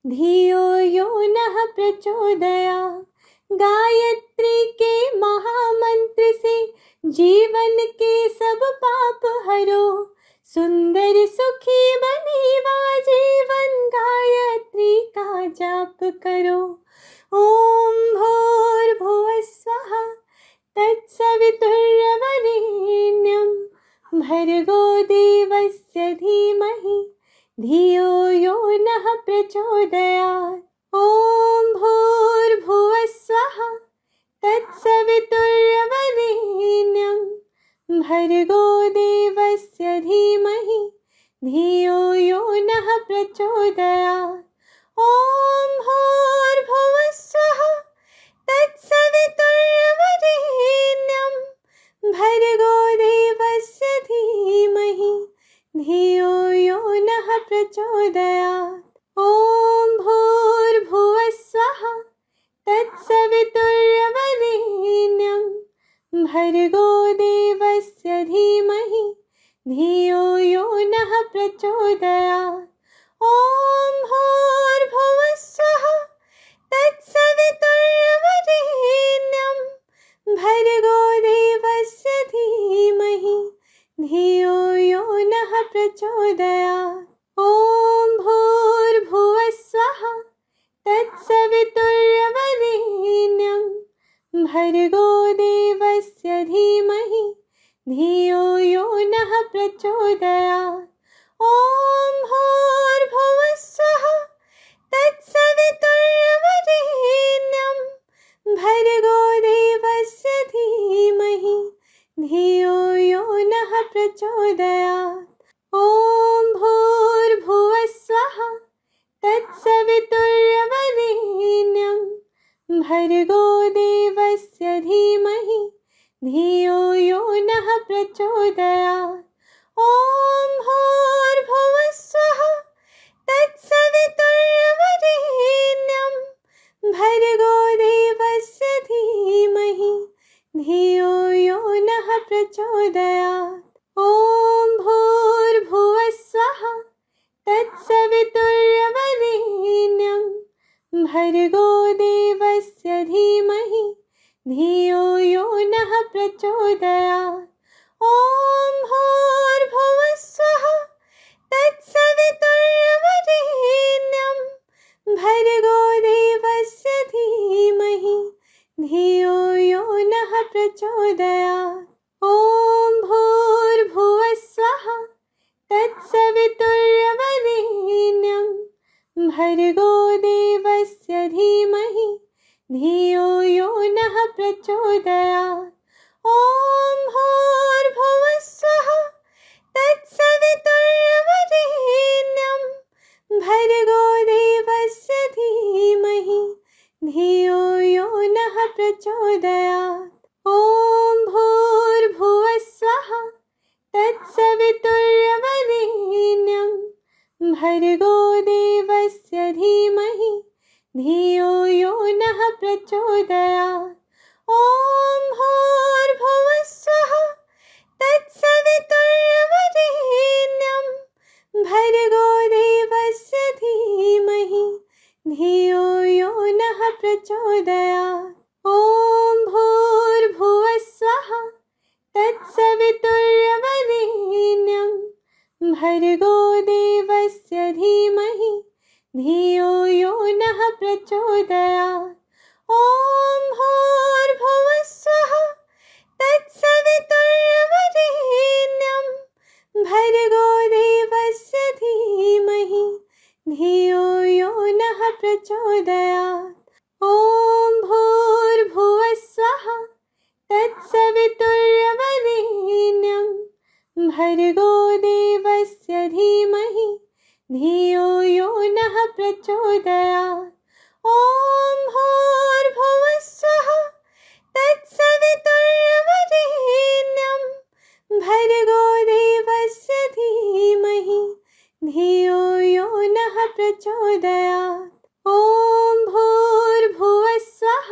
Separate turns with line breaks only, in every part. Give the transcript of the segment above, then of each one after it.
धियो यो नः प्रचोदयात्। गायत्री के महामंत्र से जीवन के सब पाप हरो, सुंदर सुखी बनेगा जीवन, गायत्री का जाप करो। ओम भूर्भुवः स्वः तत्सवितुर्वरेण्यं, भर्गो देवस्य धीमहि धियो यो नः प्रचोदयात्। ओम भूर्भुवः स्वः तत्सवितुर्वरेण्यं, भर्गो देवस्य धीमहि धियो यो नः प्रचोदयात्। ओम भूर्भुवः स्वः तत्सवितुर्वरेण्यं, भर्गो देवस्य धीमहि धियो यो नः प्रचोदयात्। ओम भूर्भुवः स्वः तत्सवितुर्वरेण्यं, भर्गो देवस्य धीमहि धियो यो नः प्रचोदयात्। ओम भूर्भुवः स्वः तत्सवितुर्वरेण्यं, भर्गो देवस्य धीमहि धियो यो नः प्रचोदयात्। ओम भूर्भुवः स्वः तत्सवितुर्वरेण्यं, भर्गो देवस्य धीमहि धियो यो नः प्रचोदयात्। ओम भूर्भुवः स्वः तत्सवितुर्वरेण्यं, भर्गो देवस्य धीमहि धियो यो नः प्रचोदयात्। ओम भूर्भुवः स्वः तत्सवितुर्वरेण्यं, भर्गो देवस्य धीमहि धियो यो नः प्रचोदयात्। ओम भूर्भुवः स्वः तत्सवितुर्वरेण्यं, भर्गो देवस्य धीमहि धियो यो नः प्रचोदयात्। ओम भूर्भुवः स्वः तत्सवितुर्वरेण्यं, भर्गो देवस्य धीमहि धियो यो नः प्रचोदयात्। ओम भूर्भुवः स्वः तत्सवितुर्वरेण्यं, भर्गो देवस्य धीमहि धियो यो नः प्रचोदयात्। ओम भूर्भुवः स्वः तत्सवितुर्वरेण्यं, भर्गो देवस्य धीमहि धियो यो नः प्रचोदयात्। ओम भूर्भुवः स्वः तत्सवितुर्वरेण्यं, भर्गो देवस्य धीमहि धियो यो नः प्रचोदयात्। ओम भूर्भुवः स्वः तत्सवितुर्वरेण्यं, भर्गो देवस्य धीमहि धियो यो नः प्रचोदयात्। ओम भूर्भुवः स्वः तत्सवितुर्वरेण्यं, भर्गो देवस्य धीमहि धियो यो नः प्रचोदयात्। ओम भूर्भुवः स्वः तत्सवितुर्वरेण्यं, भर्गो देवस्य धीमहि धियो यो नः प्रचोदयात्। ओम भूर्भुवः स्वः तत्सवितुर्वरेण्यं, भर्गो देवस्य धीमहि धियो यो नः प्रचोदयात्। ओम भूर्भुवः स्वः तत्सवितुर्वरेण्यं, भर्गो देवस्य धीमहि धियो यो नः प्रचोदयात्। ओम भूर्भुवः स्वः तत्सवितुर्वरेण्यं, भर्गो देवस्य धीमहि धियो यो नः प्रचोदयात्। ओम भूर्भुवः स्वः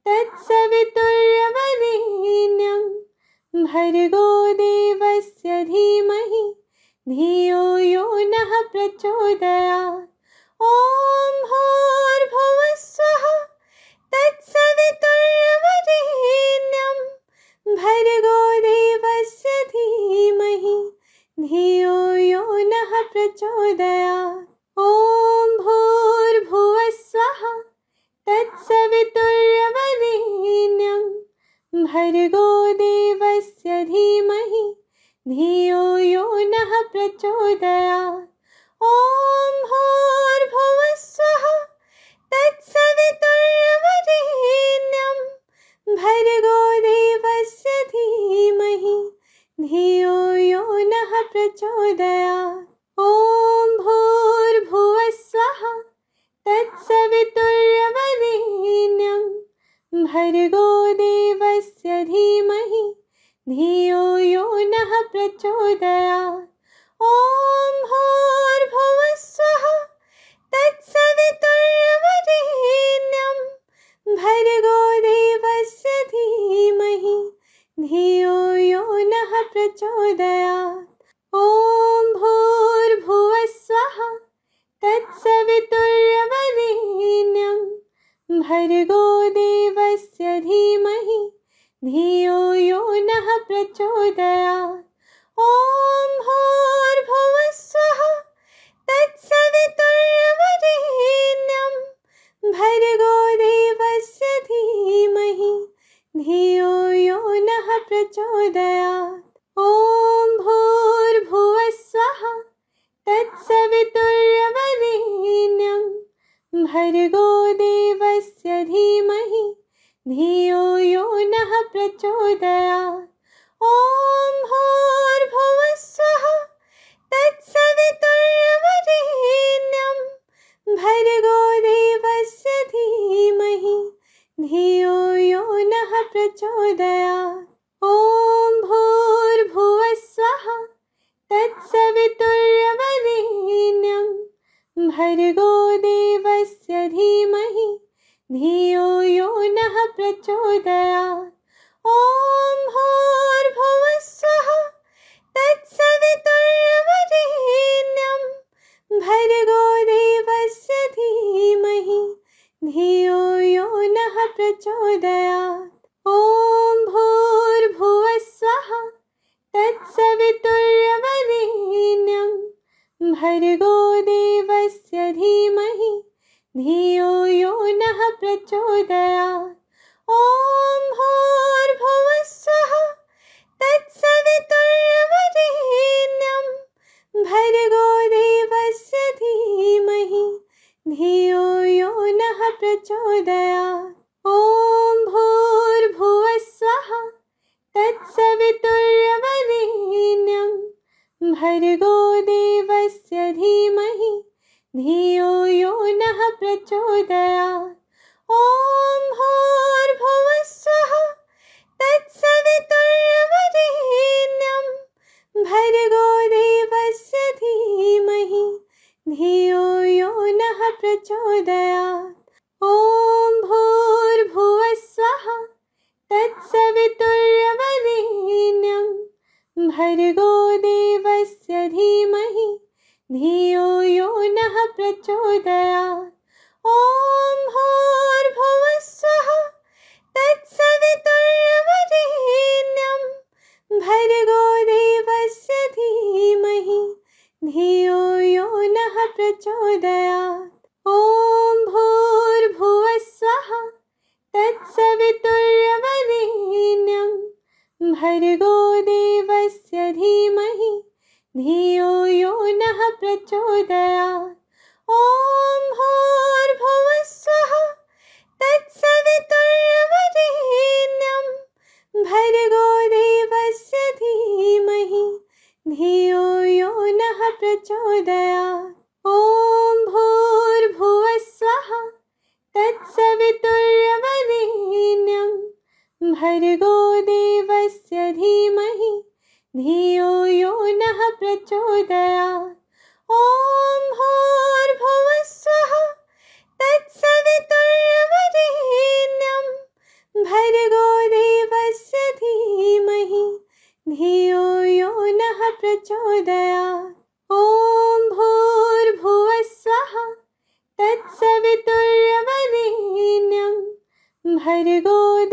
तत्सवितुर्वरेण्यं, भर्गो देवस्य धीमहि धियो यो नः प्रचोदयात्। ॐ भूर्भुवः स्वः तत्सवितुर्वरेण्यं भर्गो देवस्य धीमहि धियो यो नः प्रचोदयात्। ॐ भूर्भुवः स्वः तत्सवितुर्वरेण्यं भर्गो देवस्य धीमहि धियो यो नः प्रचोदयात्। ॐ भूर्भुवः स्वः तत्सवितुर्वरेण्यं भर्गो देवस्य धीमहि धियो यो नः प्रचोदयात्। ॐ भूर्भुवः स्वः तत्सवितुर्वरेण्यं भर्गो देवस्य धीमहि धियो यो नः प्रचोदयात्। ॐ भूर्भुवः स्वः तत्सवितुर्वरेण्यं भर्गो देवस्य धीमहि धियो यो नः प्रचोदयात्। ॐ भूर्भुवः स्वः तत्सवितुर्वरेण्यं भर्गो देवस्य धीमहि धियो यो नः प्रचोदयात्। ॐ भूर्भुवः स्वः तत्सवितुर्वरेण्यं भर्गो देवस्य धीमहि धियो यो नः प्रचोदयात्। ॐ भूर्भुवः स्वः तत्सवितुर्वरेण्यं भर्गो देवस्य धीमहि धियो यो नः प्रचोदयात्। ॐ भूर्भुवः स्वः तत्सवितुर्वरेण्यं भर्गो देवस्य धीमहि धियो यो नः प्रचोदयात्। ॐ भूर्भुवः स्वः तत्सवितुर्वरेण्यं भर्गो देवस्य धीमहि धियो यो नः प्रचोदयात्। ॐ भूर्भुवः स्वः तत्सवितुर्वरेण्यं भर्गो देवस्य धीमहि धियो यो नः प्रचोदयात्। ॐ भूर्भुवः स्वः तत्सवितुर्वरेण्यं भर्गो देवस्य धीमहि धियो यो नः प्रचोदयात्। ॐ भूर्भुवः स्वः तत्सवितुर्वरेण्यं भर्गो देवस्य धीमहि धियो यो नः प्रचोदयात्। ॐ भूर्भुवः स्वः तत्सवितुर्वरेण्यं भर्गो देवस्य धीमहि धियो यो नः प्रचोदयात्। ॐ भूर्भुवः स्वः तत्सवितुर्वरेण्यं भर्गो देवस्य धीमहि धियो यो नः प्रचोदयात्। ॐ भूर्भुवः स्वः तत्सवितुर्वरेण्यं भर्गो देवस्य धीमहि धियो यो नः प्रचोदयात्। ॐ भूर्भुवः स्वः तत्सवितुर्वरेण्यं भर्गो देवस्य धीमहि धियो यो नः प्रचोदयात्। ॐ भूर्भुवः स्वः तत्सवितुर्वरेण्यं भर्गो देवस्य धीमहि धियो यो नः प्रचोदयात्। ॐ भूर्भुवः स्वः तत्सवितुर्वरेण्यं भर्गो देवस्य धीमहि धियो यो नः प्रचोदयात्। ॐ भूर्भुवः स्वः तत्सवितुर्वरेण्यं भर्गो देवस्य धीमहि धियो यो नः प्रचोदयात्। ॐ भूर्भुवः स्वः तत्सवितुर्वरेण्यं भर्गो देवस्य धीमहि धियो यो नः प्रचोदयात्। ॐ भूर्भुवः स्वः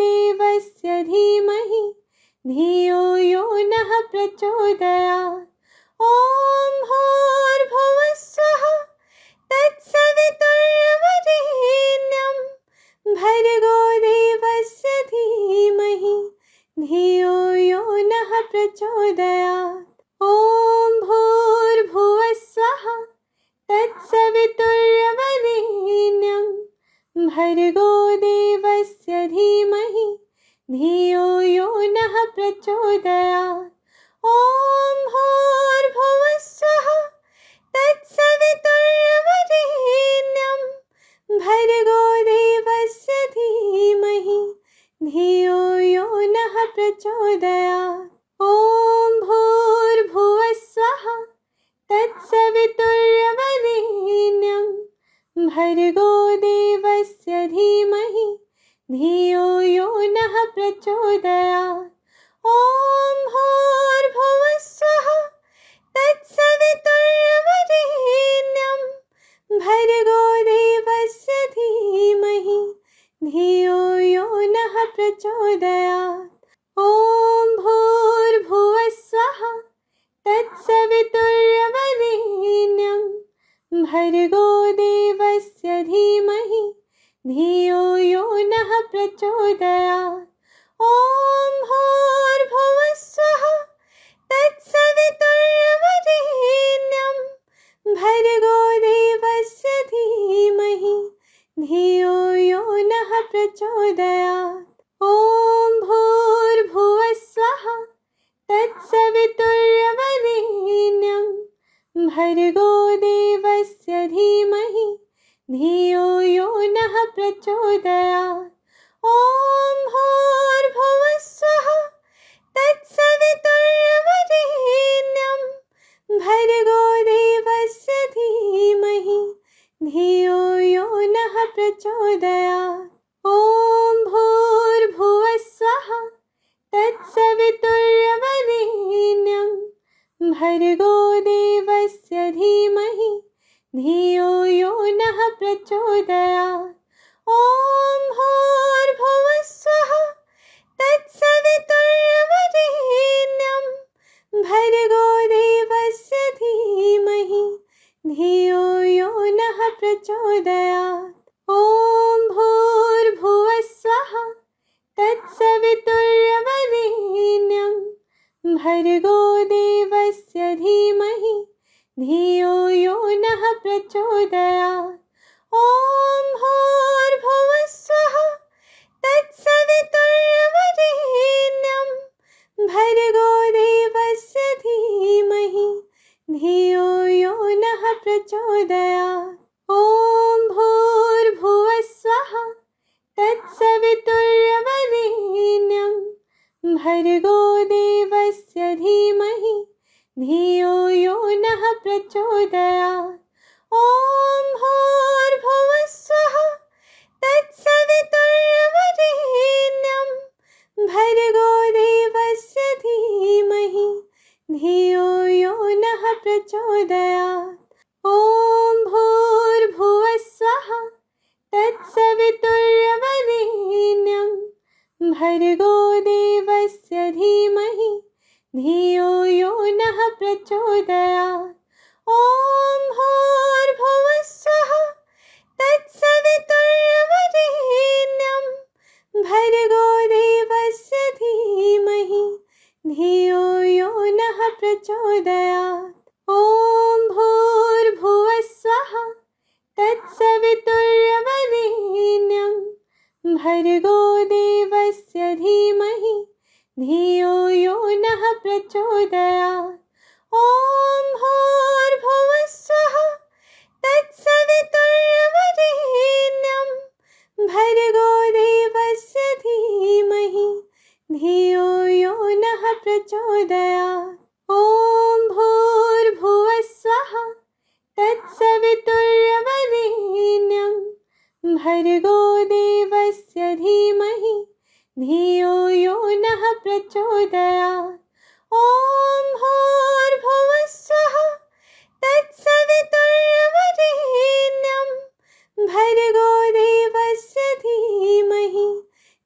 देवस्य धीमहि धियो यो नः प्रचोदयात्। ॐ भूर्भुवस्सुः तत्सवितुर्वरेण्यं भर्गो देवस्य धीमहि धियो यो नः प्रचोदयात्। ॐ भूर्भुवस्सुः तत्सवितुर्वरेण्यं भर्गो देवस्य धीमहि धियो यो नः प्रचोदयात्। ॐ भूर्भुवस्सुः तत्सवितुर्वरेण्यं भर्गो देवस्य धीमहि धियो यो नः प्रचोदयात्। ॐ भूर्भुवस्सुः तत्सवितुर्वरेण्यं भर्गो देवस्य धीमहि धियो यो नः प्रचोदयात्। ॐ भूर्भुवस्सुः तत्सवितुर्वरेण्यं भर्गो देवस्य धीमहि धियो यो नः प्रचोदयात्। ॐ भूर्भुवस्सुः तत्सवितुर्वरेण्यं भर्गो देवस्य धीमहि धियो यो नः प्रचोदयात्। ॐ भूर्भुवस्सुः तत्सवितुर्वरेण्यं भर्गो देवस्य धीमहि धियो यो नः प्रचोदयात्। ॐ भूर्भुवस्सुः तत्सवितुर्वरेण्यं भर्गो देवस्य धीमहि धियो यो नः प्रचोदयात्। ॐ भूर्भुवस्सुः तत्सवितुर्वरेण्यं भर्गो देवस्य धीमहि धियो यो नः प्रचोदयात्। ॐ भूर्भुवस्सुः तत्सवितुर्वरेण्यं भर्गो देवस्य धीमहि धियो यो नः प्रचोदयात्। ॐ भूर्भुवस्सुः तत्सवितुर्वरेण्यं भर्गो देवस्य धीमहि धियो यो नः प्रचोदयात्। ॐ भूर्भुवस्सुः तत्सवितुर्वरेण्यं भर्गो देवस्य धीमहि धियो यो नः प्रचोदयात्। ॐ भूर्भुवस्सुः तत्सवितुर्वरेण्यं भर्गो देवस्य धीमहि धियो यो नः प्रचोदयात्। ॐ भूर्भुवस्सुः तत्सवितुर्वरेण्यं भर्गो देवस्य धीमहि धियो यो नः प्रचोदयात्। ॐ भूर्भुवस्सुः तत्सवितुर्वरेण्यं भर्गो देवस्य धीमहि धियो यो नः प्रचोदयात्। ॐ भूर्भुवस्सुः तत्सवितुर्वरेण्यं भर्गो देवस्य धीमहि धियो यो नः प्रचोदयात्। ॐ भूर्भुवस्सुः तत्सवितुर्वरेण्यं भर्गो देवस्य धीमहि धियो यो नः प्रचोदयात्। ॐ भूर्भुवस्सुः तत्सवितुर्वरेण्यं भर्गो देवस्य धीमहि धियो यो नः प्रचोदयात्। ॐ भूर्भुवस्सुः तत्सवितुर्वरेण्यं भर्गो देवस्य धीमहि धियो यो नः प्रचोदयात्। ॐ भूर्भुवस्सुः तत्सवितुर्वरेण्यं भर्गो देवस्य धीमहि धियो यो नः प्रचोदयात्। ॐ भूर्भुवस्सुः तत्सवितुर्वरेण्यं भर्गो देवस्य धीमहि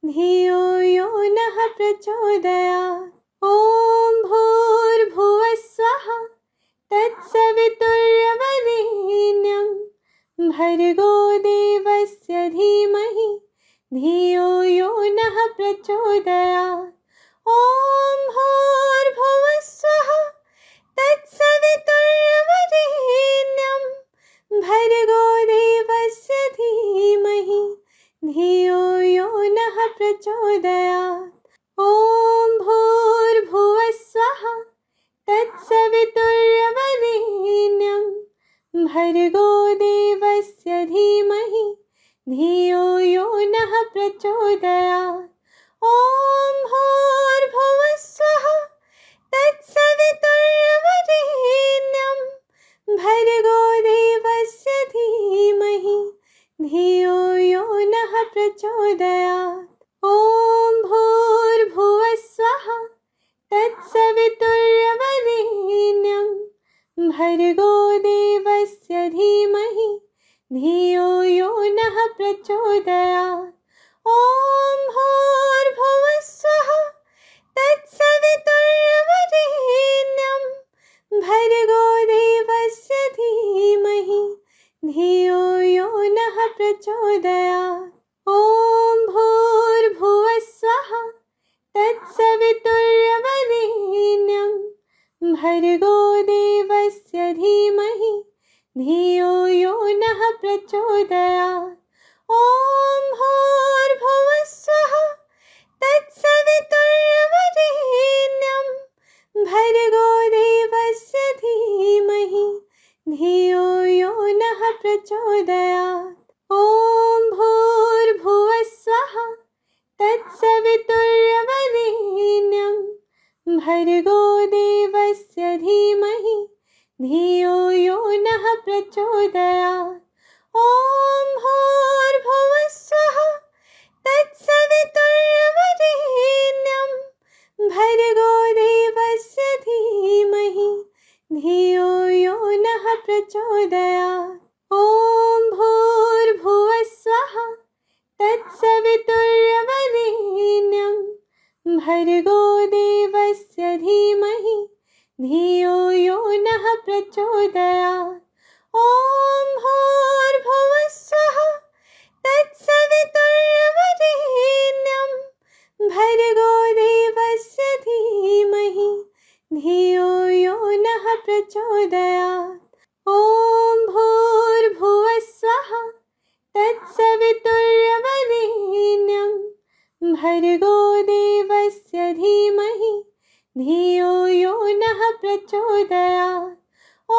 धियो यो नः प्रचोदयात्। ॐ भूर्भुवः स्वः तत्सवितुर्वरेण्यं भर्गो देवस्य धीमहि धियो यो नः प्रचोदयात्। ॐ भूर्भुवः स्वः तत्सवितुर्वरेण्यं भर्गो देवस्य धीमहि धियो यो नः प्रचोदयात्। ॐ भूर्भुवः स्वः तत्सवितुर्वरेण्यं भर्गो देवस्य धीमहि धियो यो नः प्रचोदयात्। ॐ भूर्भुवः स्वः तत्सवितुर्वरेण्यं भर्गो देवस्य धीमहि धियो यो नः प्रचोदयात्। ॐ भूर्भुवः स्वः तत्सवितुर्वरेण्यं भर्गो देवस्य धीमहि धियो यो नः प्रचोदयात्। ॐ भूर्भुवः स्वः तत्सवितुर्वरेण्यं भर्गो देवस्य धीमहि धियो यो नः प्रचोदयात्। ॐ भूर्भुवः स्वः तत्सवितुर्वरेण्यं भर्गो देवस्य धीमहि धियो यो नः प्रचोदयात्। ॐ भूर्भुवः स्वः तत्सवितुर्वरेण्यं भर्गो देवस्य धीमहि धियो यो नः प्रचोदयात्। ॐ भूर्भुवः स्वः तत्सवितुर्वरेण्यं भर्गो देवस्य धीमहि धियो यो नः प्रचोदयात्। ॐ भूर्भुवः स्वः तत्सवितुर्वरेण्यं भर्गो देवस्य धीमहि धियो यो नः प्रचोदयात्। ॐ भूर्भुवः स्वः तत्सवितुर्वरेण्यं भर्गो देवस्य धीमहि धियो यो नः प्रचोदयात्। ॐ भूर्भुवः स्वः तत्सवितुर्वरेण्यं भर्गो देवस्य धीमहि धियो यो नः प्रचोदयात्। ॐ भूर्भुवः स्वः तत्सवितुर्वरेण्यं भर्गो देवस्य धीमहि धियो यो नः प्रचोदयात्। ॐ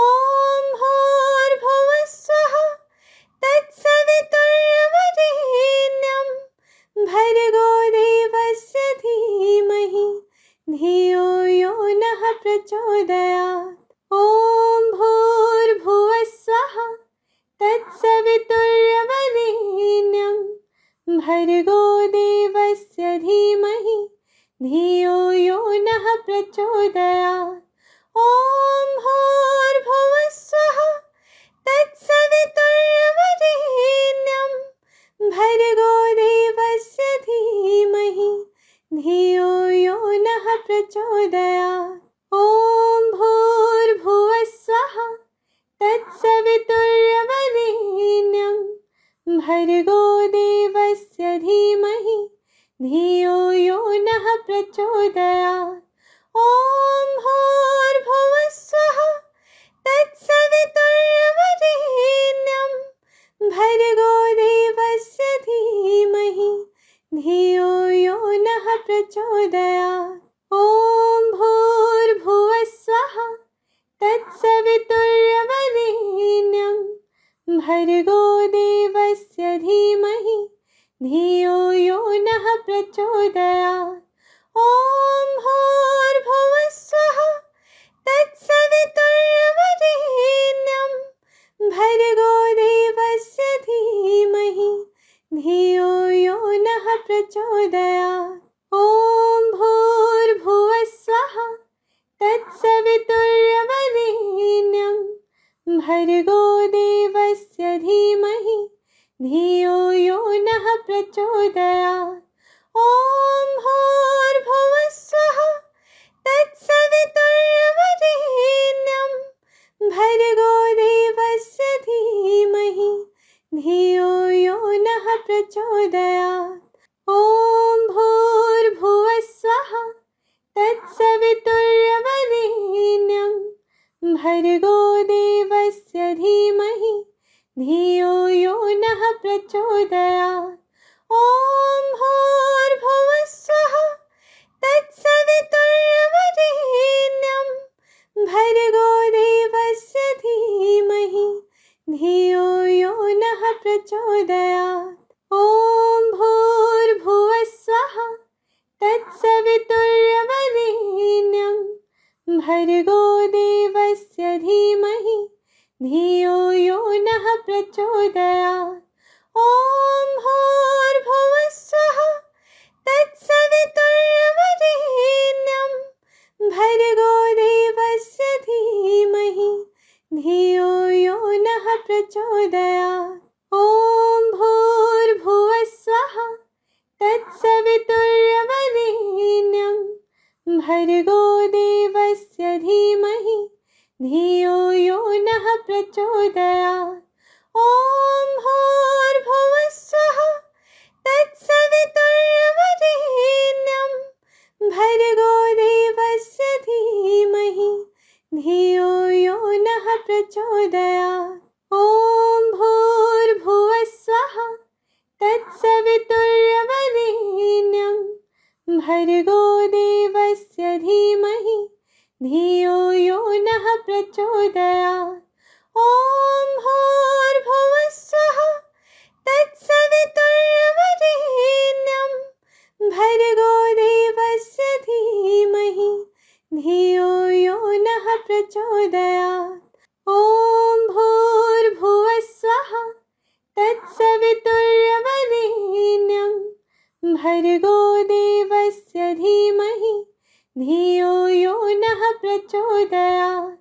भूर्भुवः स्वः तत्सवितुर्वरेण्यं भर्गो देवस्य धीमहि धियो यो नः प्रचोदयात्। ॐ भूर्भुवः स्वः तत्सवितुर्वरेण्यं भर्गो देवस्य धीमहि धियो यो नः प्रचोदयात्। ॐ भूर्भुवः स्वः तत्सवितुर्वरेण्यं भर्गो देवस्य धीमहि धियो यो नः प्रचोदयात्। ॐ भूर्भुवः स्वः तत्सवितुर्वरेण्यं भर्गो देवस्य धीमहि धियो यो नः प्रचोदयात्। ॐ भूर्भुवः स्वः तत्सवितुर्वरेण्यं भर्गो देवस्य धीमहि धियो यो नः प्रचोदयात्। ॐ भूर्भुवः स्वः तत्सवितुर्वरेण्यं भर्गो देवस्य धीमहि धियो यो नः प्रचोदयात्। ॐ भूर्भुवः स्वः तत्सवितुर्वरेण्यं भर्गो देवस्य धीमहि धियो यो नः प्रचोदयात्। ॐ भूर्भुवः स्वः तत्सवितुर्वरेण्यं भर्गो देवस्य धीमहि भर्गो देवस्य धीमहि धियो यो नः प्रचोदयात्। ॐ भूर्भुवः स्वः तत्सवितुर्वरेण्यं भर्गो देवस्य धीमहि धियो यो नः प्रचोदयात्। ॐ भूर्भुवः स्वः तत्सवितुर्वरेण्यं भर्गो देवस्य धीमहि धियो यो नः प्रचोदयात्। ॐ भूर्भुवः स्वः तत्सवितुर्वरेण्यं भर्गो देवस्य धीमहि धियो यो नः प्रचोदयात्। ॐ भूर्भुवः स्वः तत्सवितुर्वरेण्यं भर्गो देवस्य धीमहि धियो यो नः प्रचोदयात्। ॐ भूर्भुवः स्वः तत्सवितुर्वरेण्यं भर्गो देवस्य धीमहि धियो यो नः प्रचोदयात्। ॐ भूर्भुवः स्वः तत्सवितुर्वरेण्यं भर्गो देवस्य धीमहि धियो यो नः प्रचोदयात्।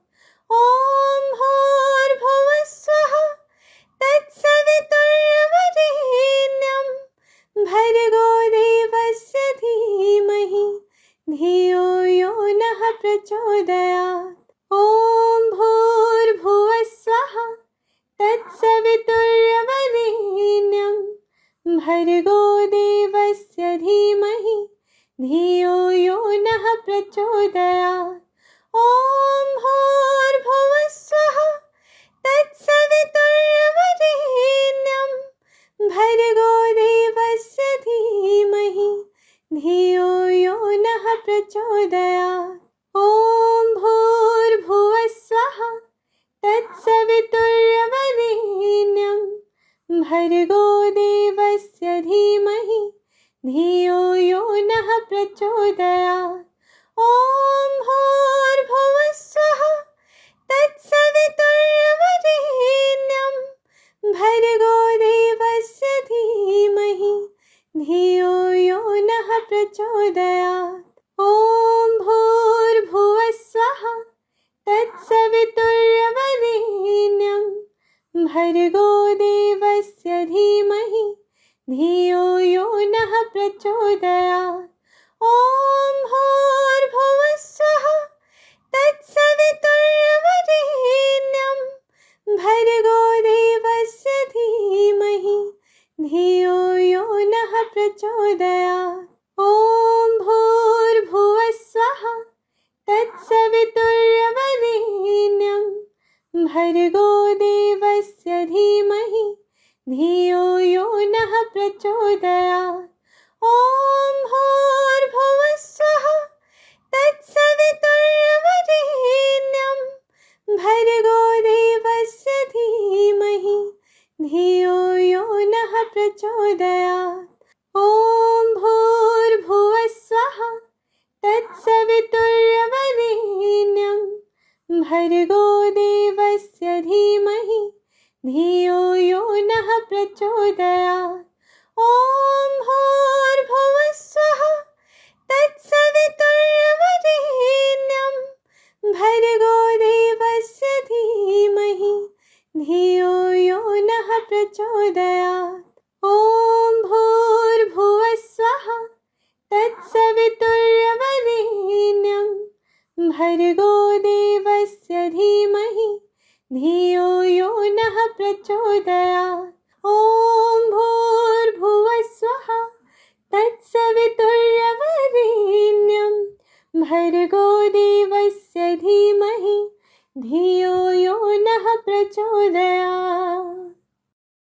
ॐ भूर्भुवः स्वः तत्सवितुर्वरेण्यं भर्गो देवस्य धीमहि धियो यो नः प्रचोदयात्। ॐ भूर्भुवः स्वः तत्सवितुर्वरेण्यं भर्गो देवस्य धीमहि धियो यो नः प्रचोदयात्। ॐ भूर्भुवः स्वः तत्सवितुर्वरेण्यं भर्गो देवस्य धीमहि धियो यो नः प्रचोदयात्। ॐ भूर्भुवः स्वः तत्सवितुर्वरेण्यं भर्गो देवस्य धीमहि धियो यो नः प्रचोदयात्। ॐ भूर्भुवः स्वः तत्सवितुर्वरेण्यं भर्गो देवस्य धीमहि धियो यो नः प्रचोदयात्। ॐ भूर्भुवः स्वः तत्सवितुर्वरेण्यं भर्गो देवस्य धीमहि धियो यो नः प्रचोदयात्। ॐ भूर्भुवः स्वः तत्सवितुर्वरेण्यं भर्गो देवस्य धीमहि धियो यो नः प्रचोदयात्। ॐ भूर्भुवः स्वः तत्सवितुर्वरेण्यं भर्गो देवस्य धीमहि धियो यो नः प्रचोदयात्। ॐ भूर्भुवः स्वः तत्सवितुर्वरेण्यं भर्गो देवस्य धीमहि धियो यो नः प्रचोदयात्। ॐ भूर्भुवः स्वः तत्सवितुर्वरेण्यं भर्गो देवस्य धीमहि धियो यो नः प्रचोदयात्। ॐ भूर्भुवः स्वः तत्सवितुर्वरेण्यं भर्गो देवस्य धीमहि धियो यो नः प्रचोदयात्। ॐ भूर्भुवः स्वः तत्सवितुर्वरेण्यं भर्गो देवस्य धीमहि धियो यो नः प्रचोदयात्। ॐ भूर्भुवः स्वः तत्सवितुर्वरेण्यं भर्गो